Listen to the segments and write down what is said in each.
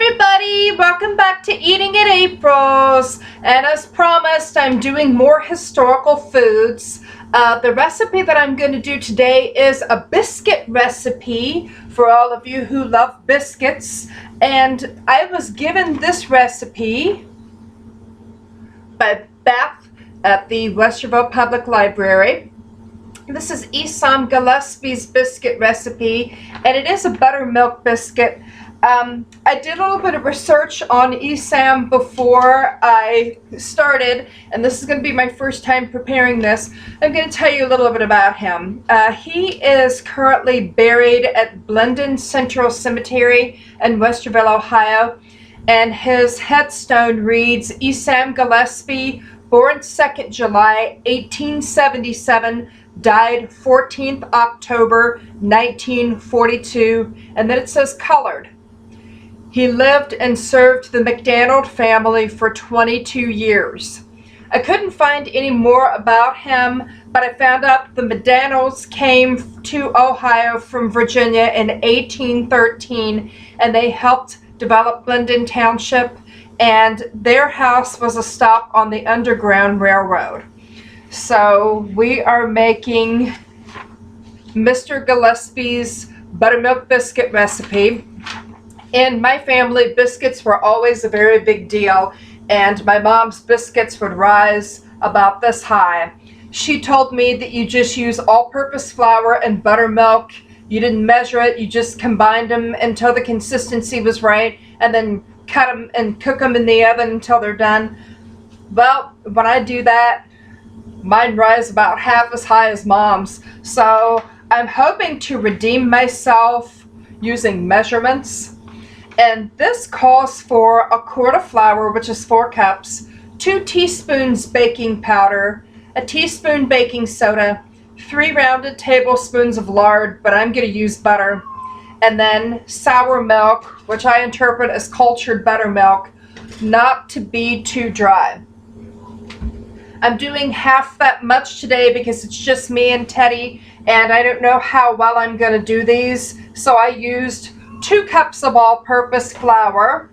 everybody, welcome back to Eating at April's, and as promised I'm doing more historical foods. The recipe that I'm going to do today is a biscuit recipe for all of you who love biscuits, and I was given this recipe by Beth at the Westerville Public Library. This is Isam Gillespie's biscuit recipe, and it is a buttermilk biscuit. I did a little bit of research on Isam before I started, and this is going to be my first time preparing this. I'm going to tell you a little bit about him. He is currently buried at Blendon Central Cemetery in Westerville, Ohio, and his headstone reads, Isam Gillespie, born 2nd July 1877, died 14th October 1942, and then it says colored. He lived and served the McDonald family for 22 years. I couldn't find any more about him, but I found out the McDonalds came to Ohio from Virginia in 1813, and they helped develop Blendon Township, and their house was a stop on the Underground Railroad. So we are making Mr. Gillespie's buttermilk biscuit recipe. In my family, biscuits were always a very big deal, and my mom's biscuits would rise about this high. She told me that you just use all-purpose flour and buttermilk. You didn't measure it, you just combined them until the consistency was right, and then cut them and cook them in the oven until they're done. Well, when I do that, mine rise about half as high as mom's. So I'm hoping to redeem myself using measurements. And this calls for a quart of flour, which is 4 cups, 2 teaspoons baking powder, a teaspoon baking soda, 3 rounded tablespoons of lard, but I'm going to use butter, and then sour milk, which I interpret as cultured buttermilk, not to be too dry. I'm doing half that much today because it's just me and Teddy, and I don't know how well I'm going to do these, so I used 2 cups of all-purpose flour,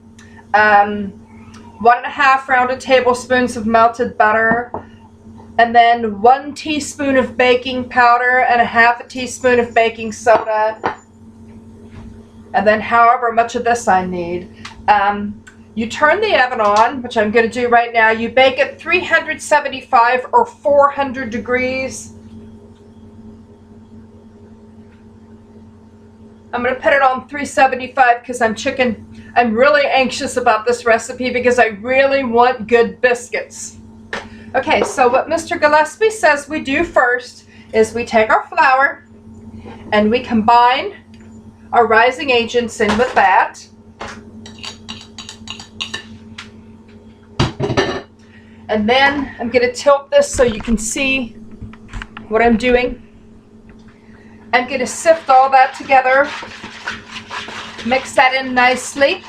1.5 rounded tablespoons of melted butter, and then 1 teaspoon of baking powder and 1/2 teaspoon of baking soda, and then however much of this I need. You turn the oven on, which I'm going to do right now. You bake at 375 or 400 degrees. I'm going to put it on 375 because I'm really anxious about this recipe because I really want good biscuits. Okay, so what Mr. Gillespie says we do first is we take our flour and we combine our rising agents in with that. And then I'm going to tilt this so you can see what I'm doing. I'm going to sift all that together, mix that in nicely.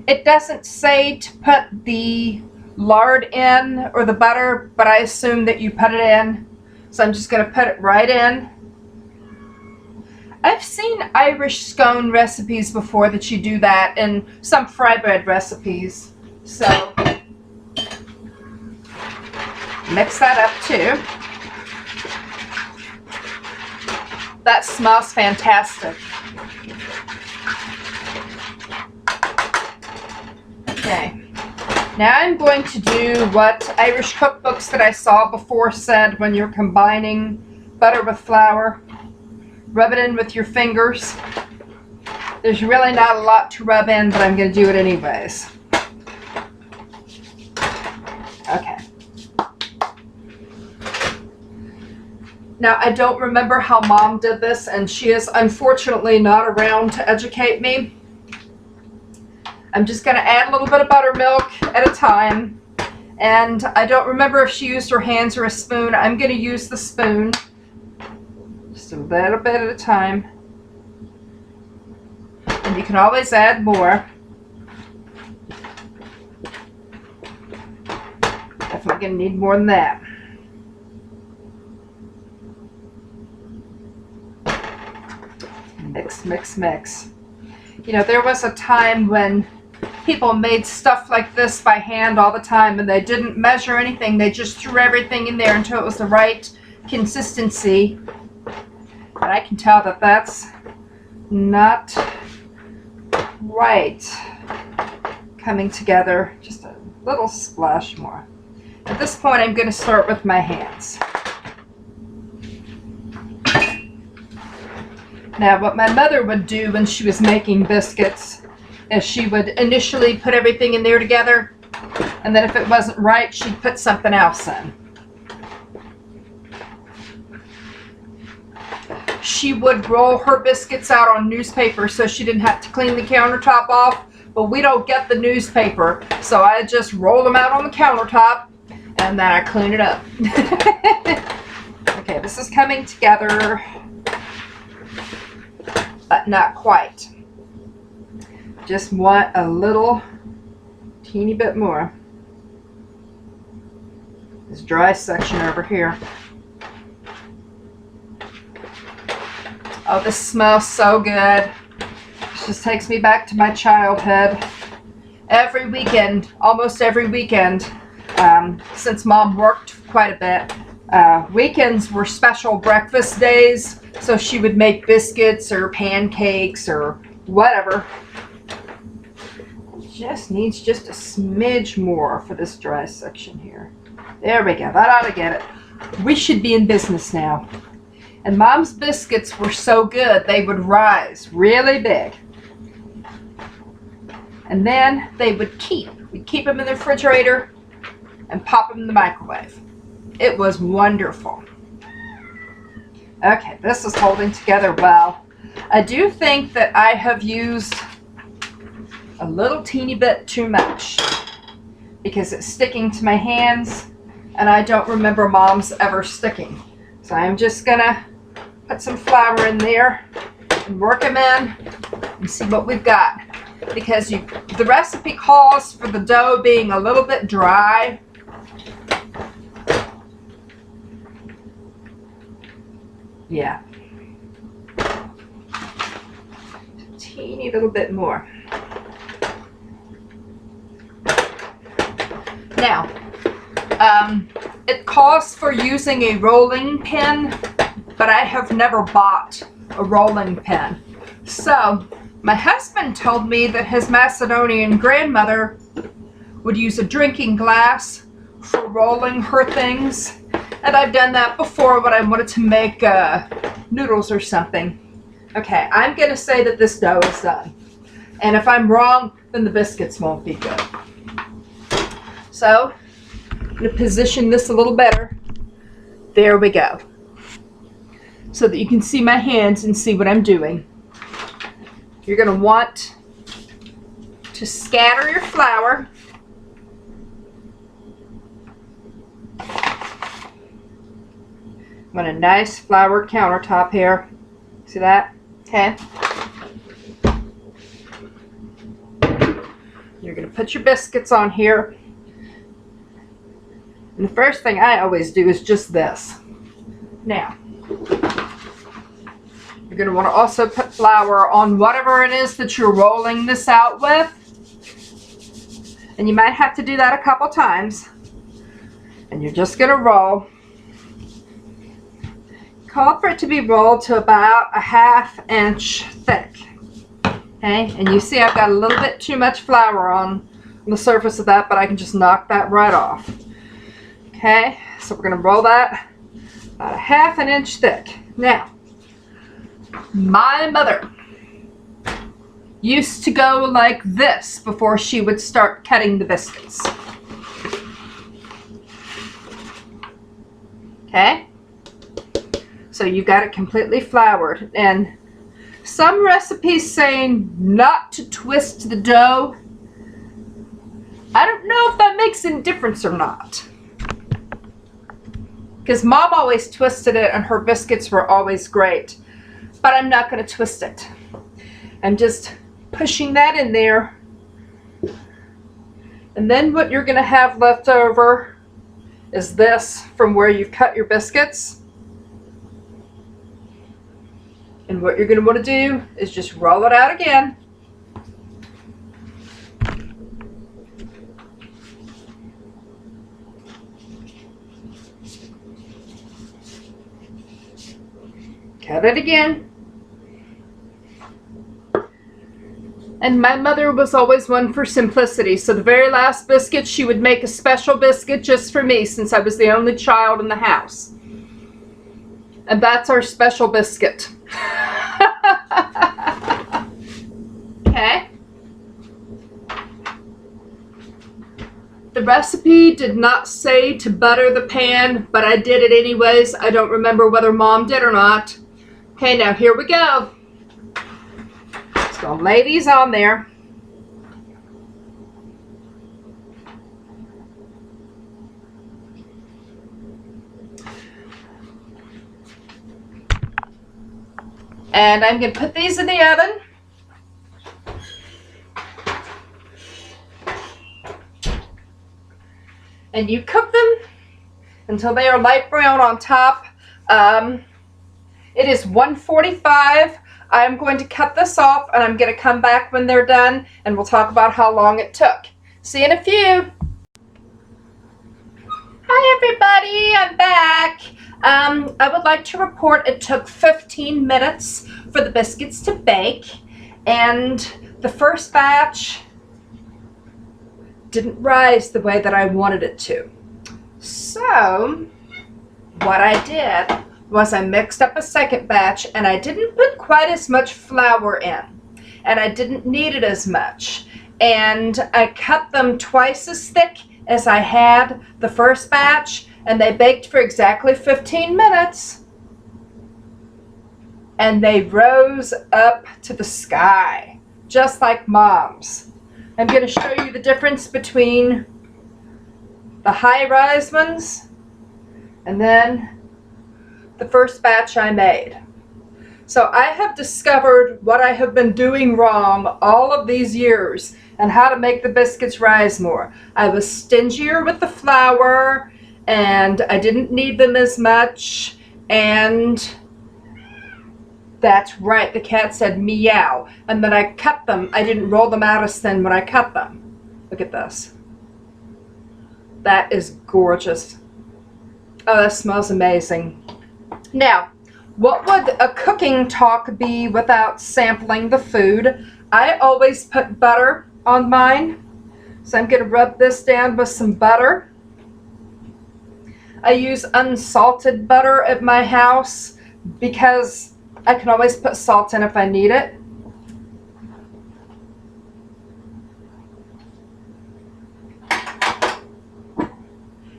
It doesn't say to put the lard in or the butter, but I assume that you put it in, so I'm just going to put it right in. I've seen Irish scone recipes before that you do that, and some fry bread recipes, so mix that up too. That smells fantastic. Okay. Now I'm going to do what Irish cookbooks that I saw before said when you're combining butter with flour. Rub it in with your fingers. There's really not a lot to rub in, but I'm going to do it anyways. Okay. Now I don't remember how Mom did this, and she is unfortunately not around to educate me. I'm just going to add a little bit of buttermilk at a time, and I don't remember if she used her hands or a spoon. I'm going to use the spoon, just a little bit at a time. And you can always add more. Definitely going to need more than that. Mix, mix, mix. You know, there was a time when people made stuff like this by hand all the time, and they didn't measure anything. They just threw everything in there until it was the right consistency. And I can tell that that's not right coming together. Just a little splash more. At this point, I'm going to start with my hands. Now, what my mother would do when she was making biscuits is she would initially put everything in there together, and then if it wasn't right, she'd put something else in. She would roll her biscuits out on newspaper so she didn't have to clean the countertop off, but we don't get the newspaper, so I just roll them out on the countertop, and then I clean it up. Okay, this is coming together, but not quite. Just want a little teeny bit more. This dry section over here. Oh, this smells so good. This just takes me back to my childhood. Every weekend, almost every weekend, since Mom worked quite a bit, weekends were special breakfast days. So she would make biscuits or pancakes or whatever. Just needs just a smidge more for this dry section here. There we go. That ought to get it. We should be in business now. And Mom's biscuits were so good, they would rise really big. And then they would we'd keep them in the refrigerator and pop them in the microwave. It was wonderful. Okay, this is holding together well. I do think that I have used a little teeny bit too much because it's sticking to my hands, and I don't remember Mom's ever sticking. So I'm just gonna put some flour in there and work them in and see what we've got. Because the recipe calls for the dough being a little bit dry. Yeah. A teeny little bit more. Now, it calls for using a rolling pin, but I have never bought a rolling pin. So, my husband told me that his Macedonian grandmother would use a drinking glass for rolling her things. And I've done that before when I wanted to make noodles or something. Okay, I'm going to say that this dough is done. And if I'm wrong, then the biscuits won't be good. So, I'm going to position this a little better. There we go. So that you can see my hands and see what I'm doing. You're going to want to scatter your flour. Want a nice floured countertop here. See that? Okay. You're going to put your biscuits on here. And the first thing I always do is just this. Now, you're going to want to also put flour on whatever it is that you're rolling this out with. And you might have to do that a couple times. And you're just going to roll. Call for it to be rolled to about a 1/2 inch thick. Okay, and you see I've got a little bit too much flour on the surface of that, but I can just knock that right off. Okay, so we're going to roll that about a 1/2 inch thick. Now, my mother used to go like this before she would start cutting the biscuits. Okay? So you got it completely floured. And some recipes say not to twist the dough. I don't know if that makes any difference or not. Because Mom always twisted it and her biscuits were always great. But I'm not going to twist it. I'm just pushing that in there. And then what you're going to have left over is this from where you've cut your biscuits. And what you're going to want to do is just roll it out again. Cut it again. And my mother was always one for simplicity. So the very last biscuit, she would make a special biscuit just for me since I was the only child in the house. And that's our special biscuit. Okay. The recipe did not say to butter the pan, but I did it anyways. I don't remember whether Mom did or not. Okay, now here we go. So I'll lay these on there. And I'm going to put these in the oven. And you cook them until they are light brown on top. It is 1:45. I'm going to cut this off and I'm going to come back when they're done and we'll talk about how long it took. See you in a few. Hi everybody, I'm back. I would like to report it took 15 minutes for the biscuits to bake, and the first batch didn't rise the way that I wanted it to. So what I did was I mixed up a second batch and I didn't put quite as much flour in, and I didn't need it as much, and I cut them twice as thick as I had the first batch, and they baked for exactly 15 minutes and they rose up to the sky just like Mom's. I'm going to show you the difference between the high-rise ones and then the first batch I made. So I have discovered what I have been doing wrong all of these years and how to make the biscuits rise more. I was stingier with the flour and I didn't need them as much, and that's right, the cat said meow. And then I cut them. I didn't roll them out as thin when I cut them. Look at this. That is gorgeous. Oh, that smells amazing. Now, what would a cooking talk be without sampling the food? I always put butter on mine. So I'm going to rub this down with some butter. I use unsalted butter at my house because I can always put salt in if I need it.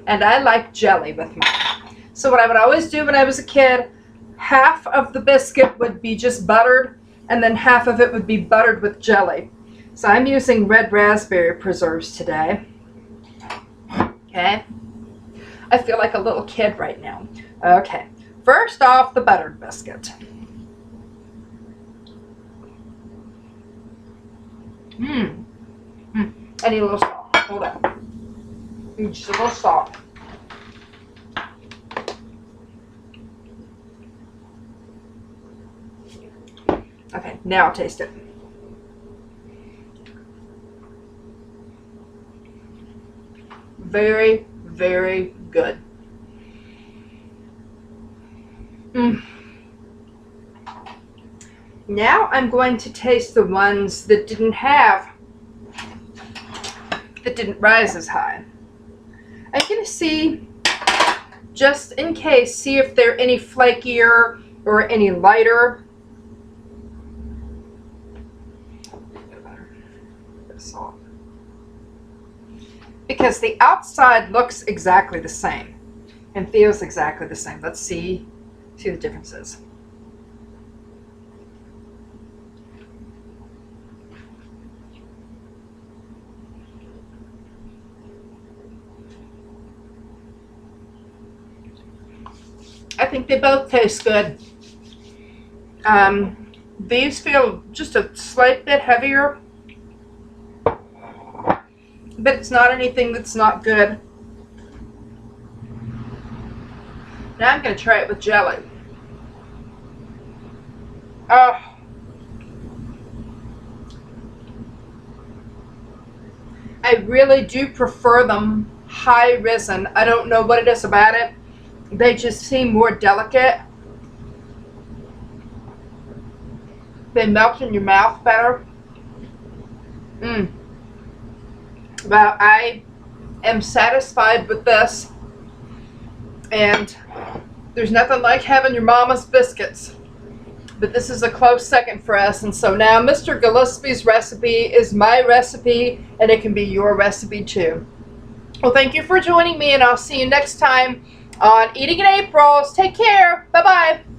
And I like jelly with mine. So what I would always do when I was a kid, half of the biscuit would be just buttered and then half of it would be buttered with jelly. So I'm using red raspberry preserves today. Okay. I feel like a little kid right now. Okay. First off, the buttered biscuit. I need a little salt. Hold on. Just a little salt. Okay, now I'll taste it. Very, very good. Now I'm going to taste the ones that didn't rise as high. I'm going to see, just in case, see if they're any flakier or any lighter. Salt. Because the outside looks exactly the same and feels exactly the same. Let's see the differences. I think they both taste good. These feel just a slight bit heavier, but it's not anything that's not good. Now I'm going to try it with jelly. Oh. I really do prefer them high risen. I don't know what it is about it. They just seem more delicate. They melt in your mouth better. Well, I am satisfied with this. And there's nothing like having your mama's biscuits. But this is a close second for us. And so now Mr. Gillespie's recipe is my recipe, and it can be your recipe too. Well, thank you for joining me, and I'll see you next time on Eating in April's. Take care. Bye-bye.